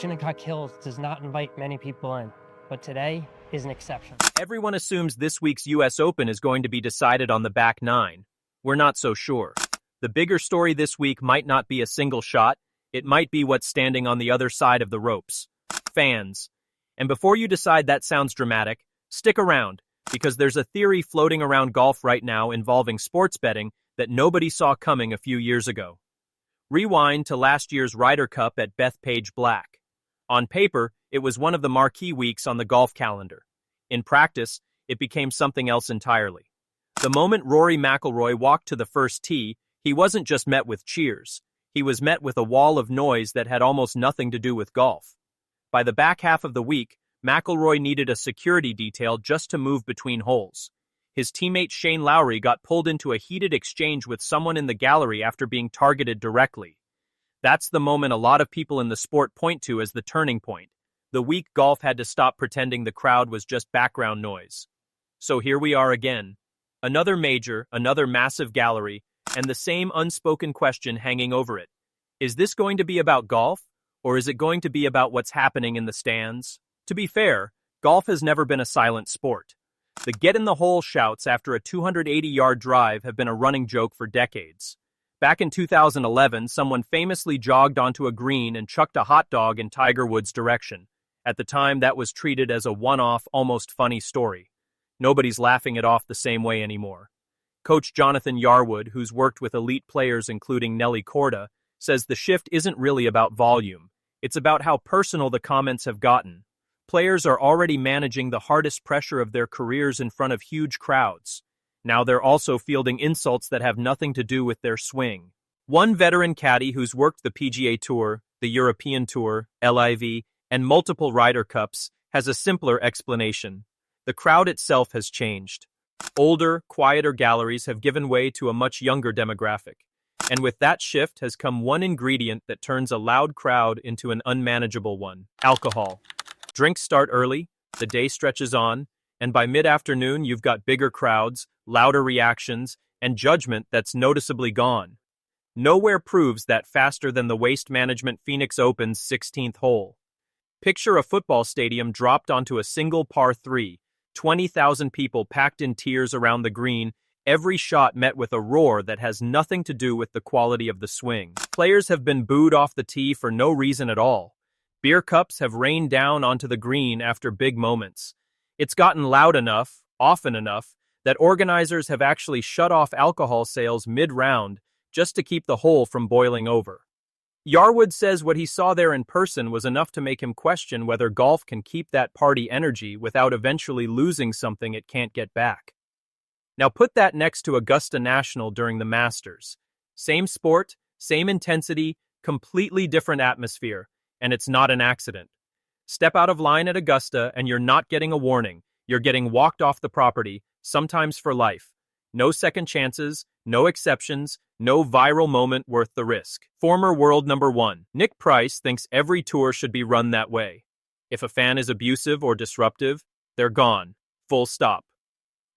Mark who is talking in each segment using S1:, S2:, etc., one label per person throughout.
S1: Shinnecock Hills does not invite many people in, but today is an exception.
S2: Everyone assumes this week's US Open is going to be decided on the back nine. We're not so sure. The bigger story this week might not be a single shot, it might be what's standing on the other side of the ropes. Fans. And before you decide that sounds dramatic, stick around, because there's a theory floating around golf right now involving sports betting that nobody saw coming a few years ago. Rewind to last year's Ryder Cup at Bethpage Black. On paper, it was one of the marquee weeks on the golf calendar. In practice, it became something else entirely. The moment Rory McIlroy walked to the first tee, he wasn't just met with cheers. He was met with a wall of noise that had almost nothing to do with golf. By the back half of the week, McIlroy needed a security detail just to move between holes. His teammate Shane Lowry got pulled into a heated exchange with someone in the gallery after being targeted directly. That's the moment a lot of people in the sport point to as the turning point. The week golf had to stop pretending the crowd was just background noise. So here we are again. Another major, another massive gallery, and the same unspoken question hanging over it. Is this going to be about golf, or is it going to be about what's happening in the stands? To be fair, golf has never been a silent sport. The get-in-the-hole shouts after a 280-yard drive have been a running joke for decades. Back in 2011, someone famously jogged onto a green and chucked a hot dog in Tiger Woods' direction. At the time, that was treated as a one-off, almost funny story. Nobody's laughing it off the same way anymore. Coach Jonathan Yarwood, who's worked with elite players including Nelly Korda, says the shift isn't really about volume. It's about how personal the comments have gotten. Players are already managing the hardest pressure of their careers in front of huge crowds. Now they're also fielding insults that have nothing to do with their swing. One veteran caddy who's worked the PGA Tour, the European Tour, LIV, and multiple Ryder Cups has a simpler explanation. The crowd itself has changed. Older, quieter galleries have given way to a much younger demographic. And with that shift has come one ingredient that turns a loud crowd into an unmanageable one: alcohol. Drinks start early, the day stretches on, and by mid-afternoon you've got bigger crowds, louder reactions, and judgment that's noticeably gone. Nowhere proves that faster than the Waste Management Phoenix Open's 16th hole. Picture a football stadium dropped onto a single par 3, 20,000 people packed in tiers around the green, every shot met with a roar that has nothing to do with the quality of the swing. Players have been booed off the tee for no reason at all. Beer cups have rained down onto the green after big moments. It's gotten loud enough, often enough, that organizers have actually shut off alcohol sales mid-round just to keep the hole from boiling over. Yarwood says what he saw there in person was enough to make him question whether golf can keep that party energy without eventually losing something it can't get back. Now put that next to Augusta National during the Masters. Same sport, same intensity, completely different atmosphere, and it's not an accident. Step out of line at Augusta and you're not getting a warning. You're getting walked off the property, sometimes for life. No second chances, no exceptions, no viral moment worth the risk. Former world number 1, Nick Price, thinks every tour should be run that way. If a fan is abusive or disruptive, they're gone. Full stop.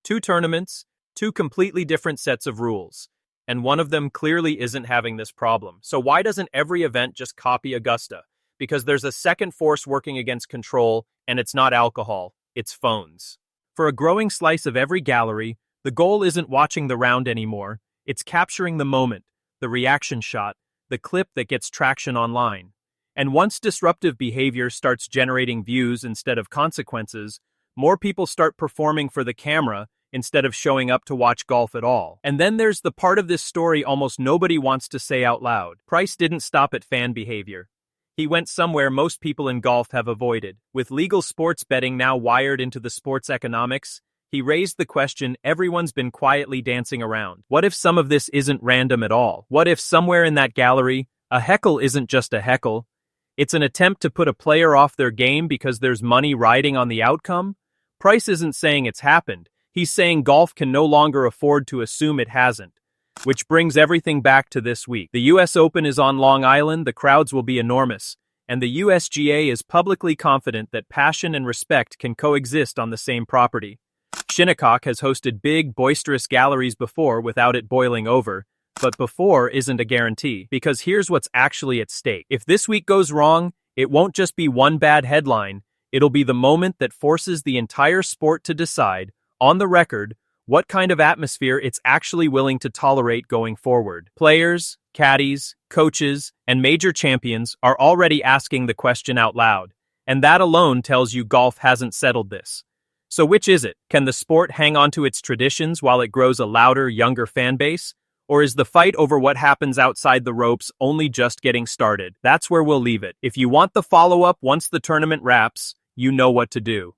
S2: 2 tournaments, 2 completely different sets of rules. And one of them clearly isn't having this problem. So why doesn't every event just copy Augusta? Because there's a second force working against control, and it's not alcohol, it's phones. For a growing slice of every gallery, the goal isn't watching the round anymore, it's capturing the moment, the reaction shot, the clip that gets traction online. And once disruptive behavior starts generating views instead of consequences, more people start performing for the camera instead of showing up to watch golf at all. And then there's the part of this story almost nobody wants to say out loud. Price didn't stop at fan behavior. He went somewhere most people in golf have avoided. With legal sports betting now wired into the sports economics, he raised the question everyone's been quietly dancing around. What if some of this isn't random at all? What if somewhere in that gallery, a heckle isn't just a heckle? It's an attempt to put a player off their game because there's money riding on the outcome? Price isn't saying it's happened. He's saying golf can no longer afford to assume it hasn't. Which brings everything back to this week. The US Open is on Long Island, the crowds will be enormous, and the USGA is publicly confident that passion and respect can coexist on the same property. Shinnecock has hosted big, boisterous galleries before without it boiling over, but before isn't a guarantee, because here's what's actually at stake. If this week goes wrong, It won't just be one bad headline, it'll be the moment that forces the entire sport to decide, on the record, what kind of atmosphere it's actually willing to tolerate going forward. Players, caddies, coaches, and major champions are already asking the question out loud, and that alone tells you golf hasn't settled this. So which is it? Can the sport hang on to its traditions while it grows a louder, younger fan base? Or is the fight over what happens outside the ropes only just getting started? That's where we'll leave it. If you want the follow-up once the tournament wraps, you know what to do.